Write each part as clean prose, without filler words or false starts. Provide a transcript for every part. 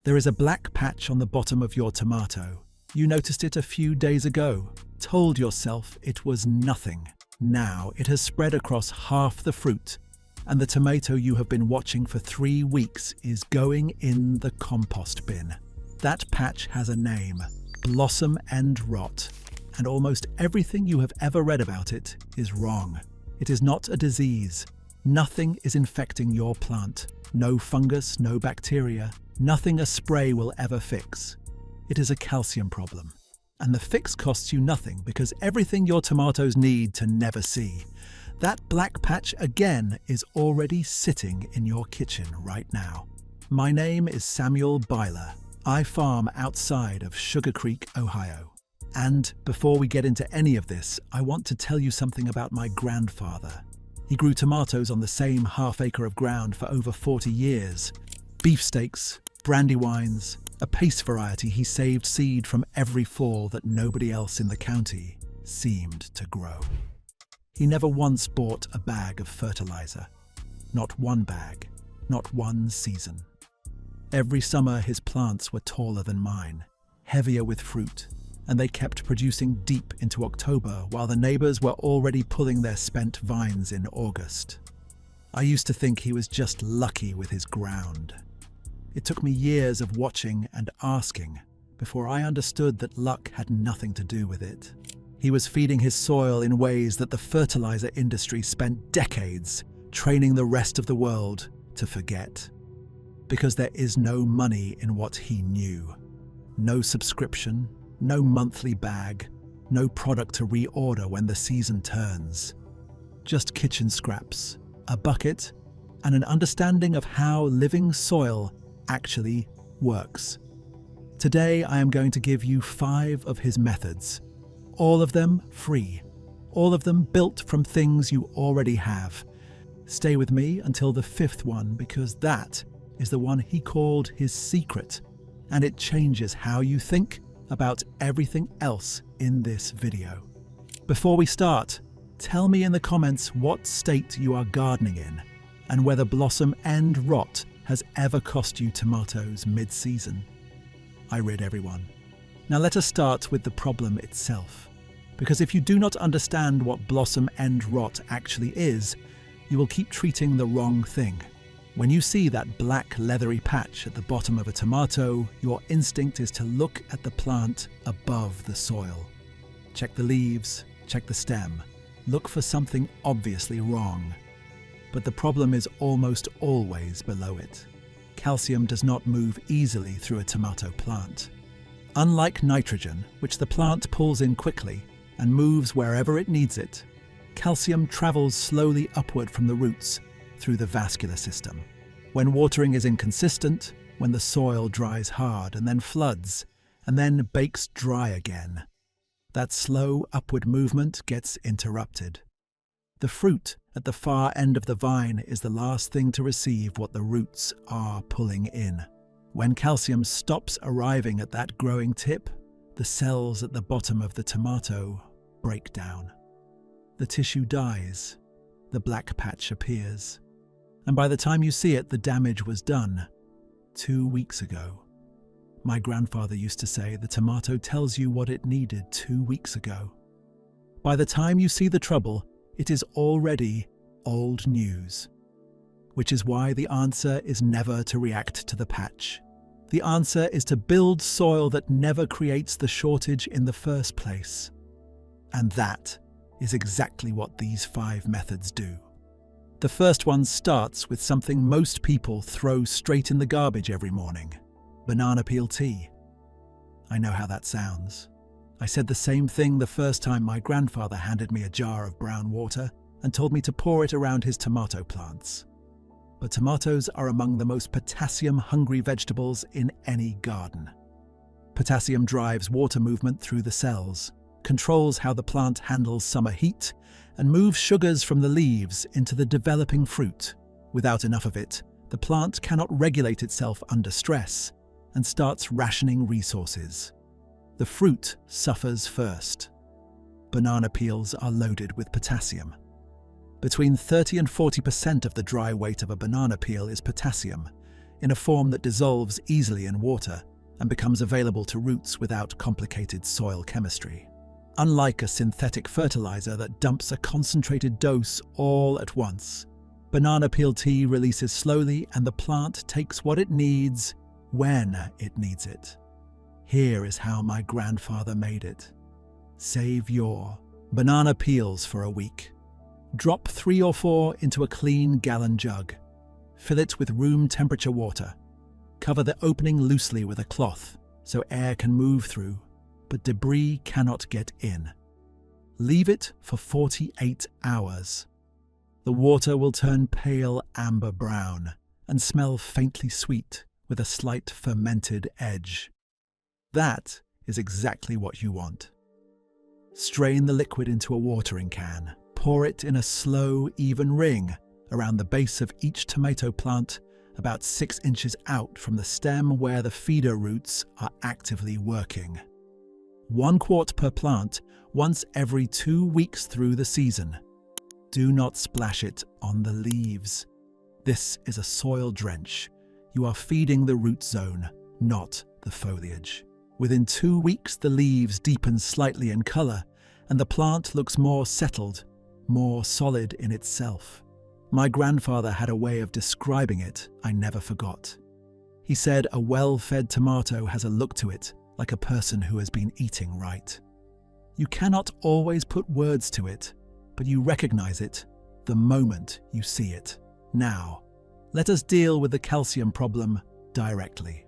There is a black patch on the bottom of your tomato. You noticed it a few days ago, told yourself it was nothing. Now it has spread across half the fruit, and the tomato you have been watching for 3 weeks is going in the compost bin. That patch has a name: blossom end rot, and almost everything you have ever read about it is wrong. It is not a disease. Nothing is infecting your plant. No fungus, no bacteria, nothing a spray will ever fix. It is a calcium problem. And the fix costs you nothing because everything your tomatoes need to never see. That black patch again is already sitting in your kitchen right now. My name is Samuel Byler. I farm outside of Sugar Creek, Ohio. And before we get into any of this, I want to tell you something about my grandfather. He grew tomatoes on the same half-acre of ground for over 40 years. Beefsteaks, brandywines, a pace variety he saved seed from every fall that nobody else in the county seemed to grow. He never once bought a bag of fertilizer. Not one bag, not one season. Every summer his plants were taller than mine, heavier with fruit, and they kept producing deep into October while the neighbors were already pulling their spent vines in August. I used to think he was just lucky with his ground. It took me years of watching and asking before I understood that luck had nothing to do with it. He was feeding his soil in ways that the fertilizer industry spent decades training the rest of the world to forget. Because there is no money in what he knew. No subscription, no monthly bag, no product to reorder when the season turns. Just kitchen scraps, a bucket, and an understanding of how living soil actually works. Today I am going to give you 5 of his methods, all of them free, all of them built from things you already have. Stay with me until the 5th one because that is the one he called his secret, and it changes how you think about everything else in this video. Before we start, tell me in the comments what state you are gardening in and whether blossom end rot has ever cost you tomatoes mid-season. I rid everyone. Now let us start with the problem itself, because if you do not understand what blossom end rot actually is, you will keep treating the wrong thing. When you see that black leathery patch at the bottom of a tomato, your instinct is to look at the plant above the soil. Check the leaves, check the stem, look for something obviously wrong. But the problem is almost always below it. Calcium does not move easily through a tomato plant. Unlike nitrogen, which the plant pulls in quickly and moves wherever it needs it, calcium travels slowly upward from the roots through the vascular system. When watering is inconsistent, when the soil dries hard and then floods, and then bakes dry again, that slow upward movement gets interrupted. The fruit at the far end of the vine is the last thing to receive what the roots are pulling in. When calcium stops arriving at that growing tip, the cells at the bottom of the tomato break down. The tissue dies, the black patch appears, and by the time you see it, the damage was done 2 weeks ago. My grandfather used to say the tomato tells you what it needed 2 weeks ago. By the time you see the trouble, it is already old news. Which is why the answer is never to react to the patch. The answer is to build soil that never creates the shortage in the first place. And that is exactly what these 5 methods do. The first one starts with something most people throw straight in the garbage every morning: banana peel tea. I know how that sounds. I said the same thing the first time my grandfather handed me a jar of brown water and told me to pour it around his tomato plants. But tomatoes are among the most potassium-hungry vegetables in any garden. Potassium drives water movement through the cells, controls how the plant handles summer heat, and moves sugars from the leaves into the developing fruit. Without enough of it, the plant cannot regulate itself under stress and starts rationing resources. The fruit suffers first. Banana peels are loaded with potassium. Between 30 and 40% of the dry weight of a banana peel is potassium. in a form that dissolves easily in water and becomes available to roots without complicated soil chemistry. Unlike a synthetic fertilizer that dumps a concentrated dose all at once, banana peel tea releases slowly and the plant takes what it needs when it needs it. Here is how my grandfather made it. Save your banana peels for a week. Drop 3 or 4 into a clean gallon jug. Fill it with room temperature water. Cover the opening loosely with a cloth so air can move through, but debris cannot get in. Leave it for 48 hours. The water will turn pale amber brown and smell faintly sweet with a slight fermented edge. That is exactly what you want. Strain the liquid into a watering can. Pour it in a slow, even ring around the base of each tomato plant, about 6 inches out from the stem where the feeder roots are actively working. 1 quart per plant, once every 2 weeks through the season. Do not splash it on the leaves. This is a soil drench. You are feeding the root zone, not the foliage. Within 2 weeks, the leaves deepen slightly in colour, and the plant looks more settled, more solid in itself. My grandfather had a way of describing it I never forgot. He said a well-fed tomato has a look to it, like a person who has been eating right. You cannot always put words to it, but you recognize it the moment you see it. Now, let us deal with the calcium problem directly.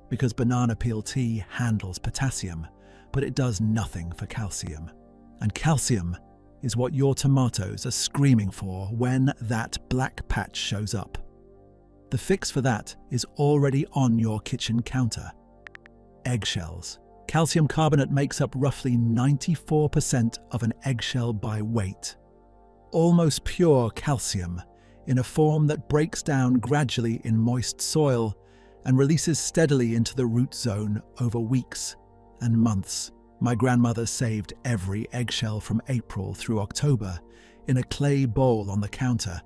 Because banana peel tea handles potassium, but it does nothing for calcium. And calcium is what your tomatoes are screaming for when that black patch shows up. The fix for that is already on your kitchen counter. Eggshells. Calcium carbonate makes up roughly 94% of an eggshell by weight. Almost pure calcium in a form that breaks down gradually in moist soil and releases steadily into the root zone over weeks and months. My grandmother saved every eggshell from April through October in a clay bowl on the counter.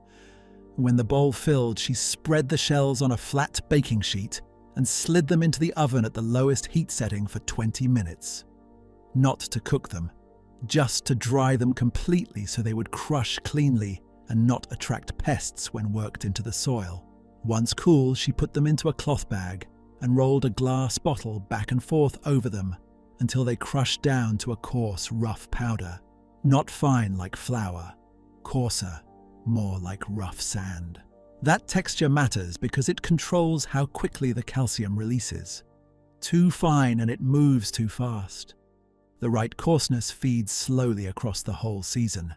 When the bowl filled, she spread the shells on a flat baking sheet and slid them into the oven at the lowest heat setting for 20 minutes. Not to cook them, just to dry them completely so they would crush cleanly and not attract pests when worked into the soil. Once cool, she put them into a cloth bag and rolled a glass bottle back and forth over them until they crushed down to a coarse, rough powder. Not fine like flour, coarser, more like rough sand. That texture matters because it controls how quickly the calcium releases. Too fine and it moves too fast. The right coarseness feeds slowly across the whole season.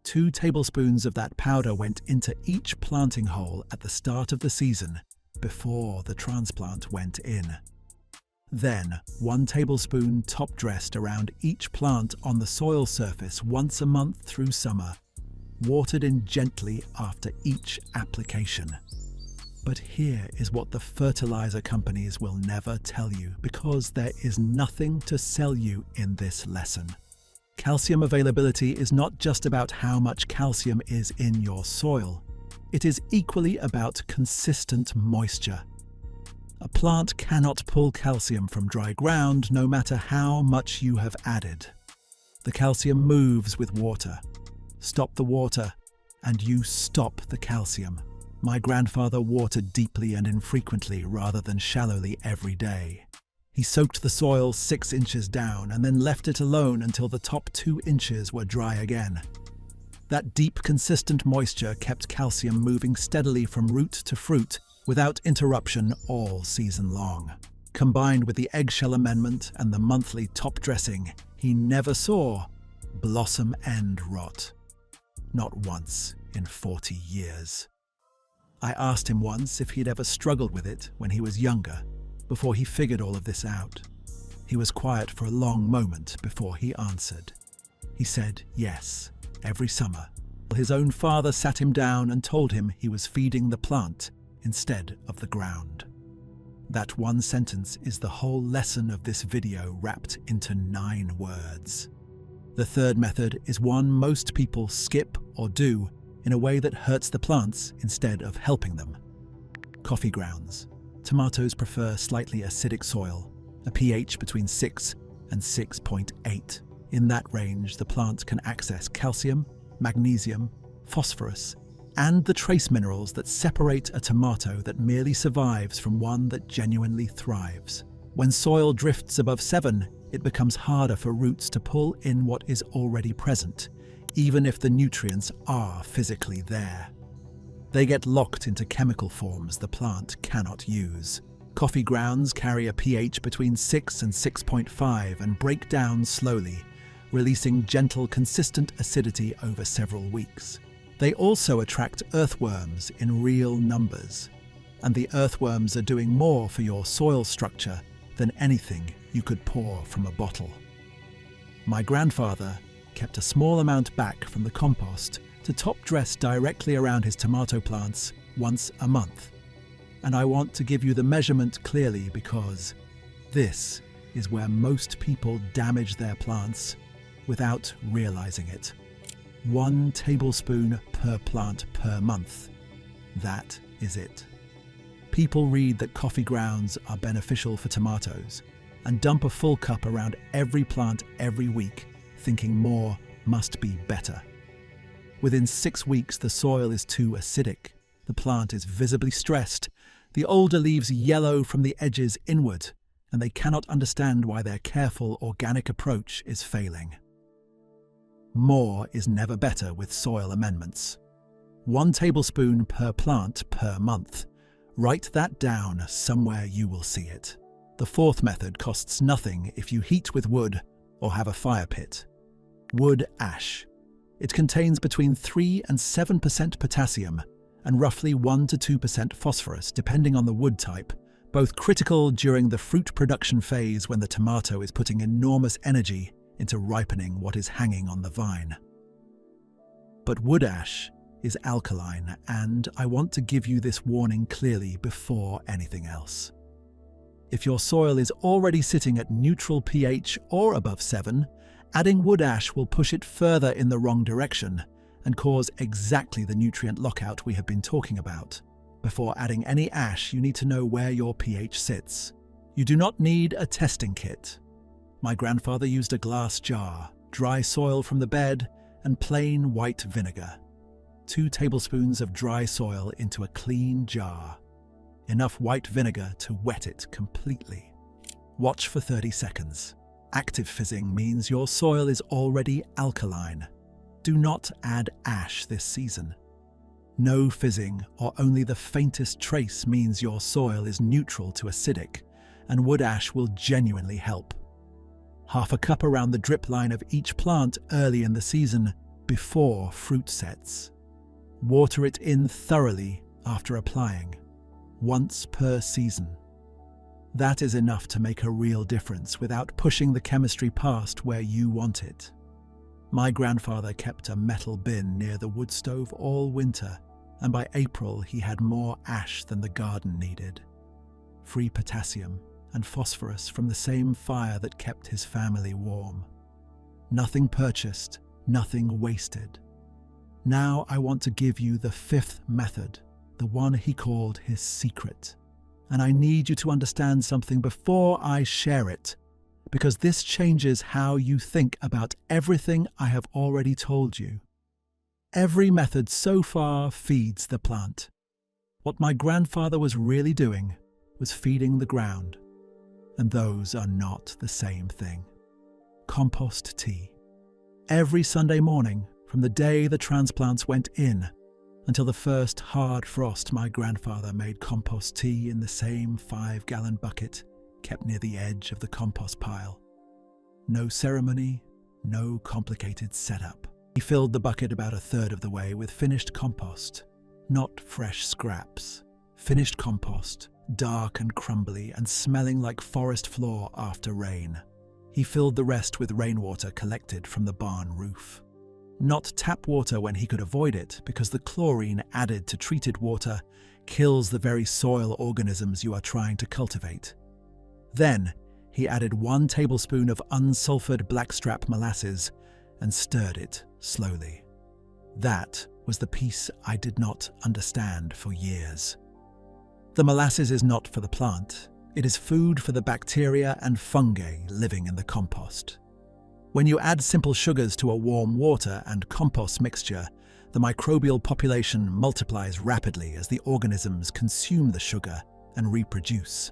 2 tablespoons of that powder went into each planting hole at the start of the season before the transplant went in. Then, 1 tablespoon top-dressed around each plant on the soil surface once a month through summer, watered in gently after each application. But here is what the fertilizer companies will never tell you, because there is nothing to sell you in this lesson. Calcium availability is not just about how much calcium is in your soil. It is equally about consistent moisture. A plant cannot pull calcium from dry ground no matter how much you have added. The calcium moves with water. Stop the water, and you stop the calcium. My grandfather watered deeply and infrequently rather than shallowly every day. He soaked the soil 6 inches down and then left it alone until the top 2 inches were dry again. That deep, consistent moisture kept calcium moving steadily from root to fruit without interruption all season long. Combined with the eggshell amendment and the monthly top dressing, he never saw blossom end rot. Not once in 40 years. I asked him once if he'd ever struggled with it when he was younger, before he figured all of this out. He was quiet for a long moment before he answered. He said yes, every summer. His own father sat him down and told him he was feeding the plant instead of the ground. That one sentence is the whole lesson of this video wrapped into 9 words. The third method is one most people skip or do in a way that hurts the plants instead of helping them. Coffee grounds. Tomatoes prefer slightly acidic soil, a pH between 6 and 6.8. In that range, the plant can access calcium, magnesium, phosphorus, and the trace minerals that separate a tomato that merely survives from one that genuinely thrives. When soil drifts above 7, it becomes harder for roots to pull in what is already present, even if the nutrients are physically there. They get locked into chemical forms the plant cannot use. Coffee grounds carry a pH between 6 and 6.5 and break down slowly, releasing gentle, consistent acidity over several weeks. They also attract earthworms in real numbers, and the earthworms are doing more for your soil structure than anything you could pour from a bottle. My grandfather kept a small amount back from the compost to top dress directly around his tomato plants once a month. And I want to give you the measurement clearly because this is where most people damage their plants without realizing it. 1 tablespoon per plant per month. That is it. People read that coffee grounds are beneficial for tomatoes and dump a full cup around every plant every week, thinking more must be better. Within 6 weeks, the soil is too acidic. The plant is visibly stressed. The older leaves yellow from the edges inward, and they cannot understand why their careful organic approach is failing. More is never better with soil amendments. 1 tablespoon per plant per month. Write that down somewhere you will see it. The 4th method costs nothing if you heat with wood or have a fire pit. Wood ash. It contains between 3 and 7% potassium and roughly 1 to 2% phosphorus, depending on the wood type, both critical during the fruit production phase when the tomato is putting enormous energy into ripening what is hanging on the vine. But wood ash is alkaline, and I want to give you this warning clearly before anything else. If your soil is already sitting at neutral pH or above 7, adding wood ash will push it further in the wrong direction and cause exactly the nutrient lockout we have been talking about. Before adding any ash, you need to know where your pH sits. You do not need a testing kit. My grandfather used a glass jar, dry soil from the bed, and plain white vinegar. 2 tablespoons of dry soil into a clean jar. Enough white vinegar to wet it completely. Watch for 30 seconds. Active fizzing means your soil is already alkaline. Do not add ash this season. No fizzing or only the faintest trace means your soil is neutral to acidic, and wood ash will genuinely help. Half a cup around the drip line of each plant early in the season before fruit sets. Water it in thoroughly after applying, once per season. That is enough to make a real difference without pushing the chemistry past where you want it. My grandfather kept a metal bin near the wood stove all winter, and by April he had more ash than the garden needed. Free potassium and phosphorus from the same fire that kept his family warm. Nothing purchased, nothing wasted. Now I want to give you the 5th method, the one he called his secret. And I need you to understand something before I share it, because this changes how you think about everything I have already told you. Every method so far feeds the plant. What my grandfather was really doing was feeding the ground. And those are not the same thing. Compost tea. Every Sunday morning, from the day the transplants went in until the first hard frost, my grandfather made compost tea in the same 5-gallon bucket kept near the edge of the compost pile. No ceremony, no complicated setup. He filled the bucket about 1/3 of the way with finished compost, not fresh scraps. Finished compost, dark and crumbly and smelling like forest floor after rain. He filled the rest with rainwater collected from the barn roof. Not tap water when he could avoid it, because the chlorine added to treated water kills the very soil organisms you are trying to cultivate. Then he added 1 tablespoon of unsulfured blackstrap molasses and stirred it slowly. That was the piece I did not understand for years. The molasses is not for the plant. It is food for the bacteria and fungi living in the compost. When you add simple sugars to a warm water and compost mixture, the microbial population multiplies rapidly as the organisms consume the sugar and reproduce.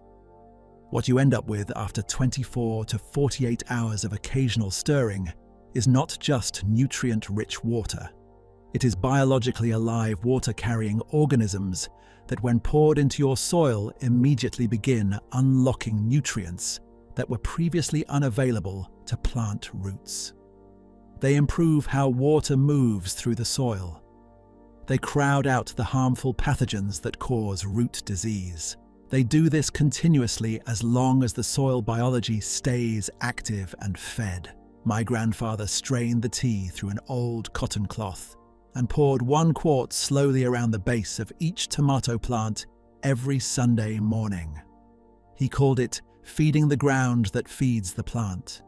What you end up with after 24 to 48 hours of occasional stirring is not just nutrient-rich water. It is biologically alive water-carrying organisms that, when poured into your soil, immediately begin unlocking nutrients that were previously unavailable to plant roots. They improve how water moves through the soil. They crowd out the harmful pathogens that cause root disease. They do this continuously as long as the soil biology stays active and fed. My grandfather strained the tea through an old cotton cloth and poured 1 quart slowly around the base of each tomato plant every Sunday morning. He called it feeding the ground that feeds the plant.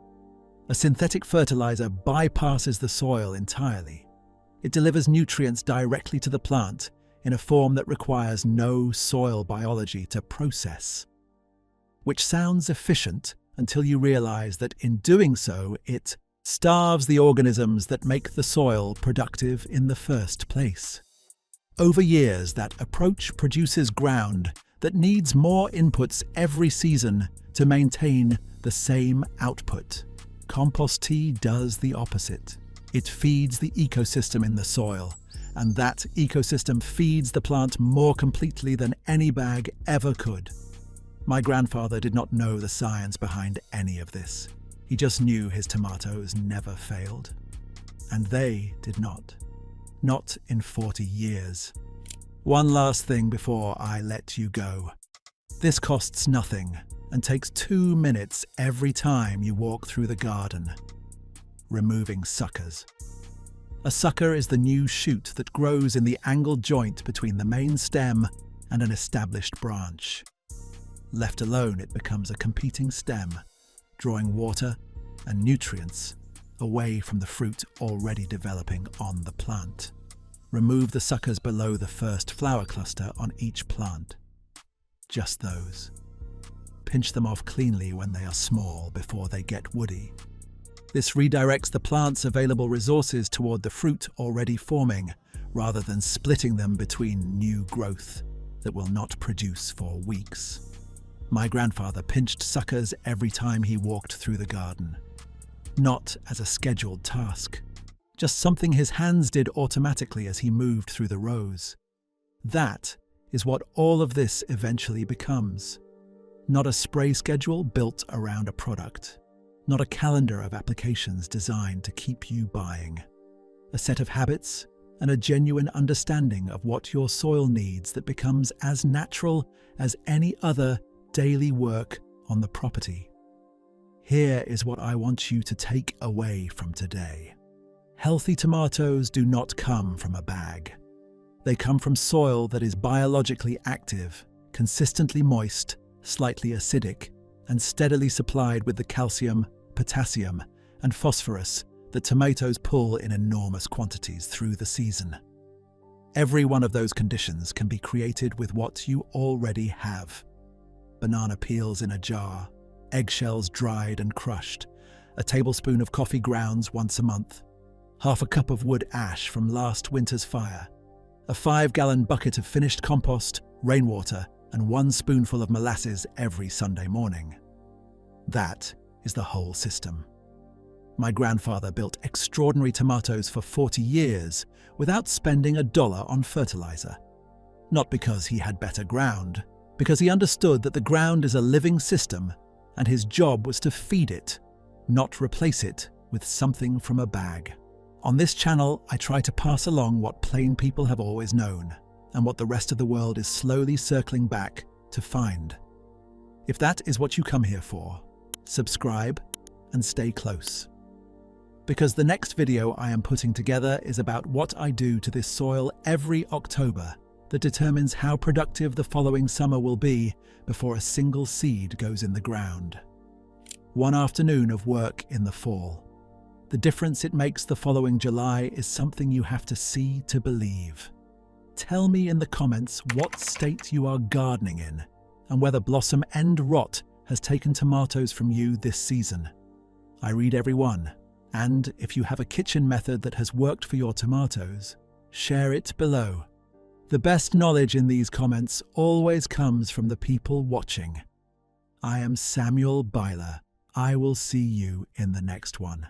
A synthetic fertilizer bypasses the soil entirely. It delivers nutrients directly to the plant in a form that requires no soil biology to process. Which sounds efficient until you realize that in doing so, it starves the organisms that make the soil productive in the first place. Over years, that approach produces ground that needs more inputs every season to maintain the same output. Compost tea does the opposite. It feeds the ecosystem in the soil, and that ecosystem feeds the plant more completely than any bag ever could. My grandfather did not know the science behind any of this. He just knew his tomatoes never failed. And they did not. Not in 40 years. One last thing before I let you go. This costs nothing and takes 2 minutes every time you walk through the garden. Removing suckers. A sucker is the new shoot that grows in the angled joint between the main stem and an established branch. Left alone, it becomes a competing stem, drawing water and nutrients away from the fruit already developing on the plant. Remove the suckers below the first flower cluster on each plant. Just those. Pinch them off cleanly when they are small before they get woody. This redirects the plant's available resources toward the fruit already forming, rather than splitting them between new growth that will not produce for weeks. My grandfather pinched suckers every time he walked through the garden. Not as a scheduled task, just something his hands did automatically as he moved through the rows. That is what all of this eventually becomes. Not a spray schedule built around a product. Not a calendar of applications designed to keep you buying. A set of habits and a genuine understanding of what your soil needs that becomes as natural as any other daily work on the property. Here is what I want you to take away from today. Healthy tomatoes do not come from a bag. They come from soil that is biologically active, consistently moist, slightly acidic, and steadily supplied with the calcium, potassium, and phosphorus that tomatoes pull in enormous quantities through the season. Every one of those conditions can be created with what you already have. Banana peels in a jar, eggshells dried and crushed, a tablespoon of coffee grounds once a month, half a cup of wood ash from last winter's fire, a 5-gallon bucket of finished compost, rainwater, and 1 spoonful of molasses every Sunday morning. That is the whole system. My grandfather built extraordinary tomatoes for 40 years without spending $1 on fertilizer. Not because he had better ground, because he understood that the ground is a living system and his job was to feed it, not replace it with something from a bag. On this channel, I try to pass along what plain people have always known and what the rest of the world is slowly circling back to find. If that is what you come here for, subscribe and stay close. Because the next video I am putting together is about what I do to this soil every October that determines how productive the following summer will be before a single seed goes in the ground. One afternoon of work in the fall. The difference it makes the following July is something you have to see to believe. Tell me in the comments what state you are gardening in and whether blossom end rot has taken tomatoes from you this season. I read every one, and if you have a kitchen method that has worked for your tomatoes, share it below. The best knowledge in these comments always comes from the people watching. I am Samuel Byler. I will see you in the next one.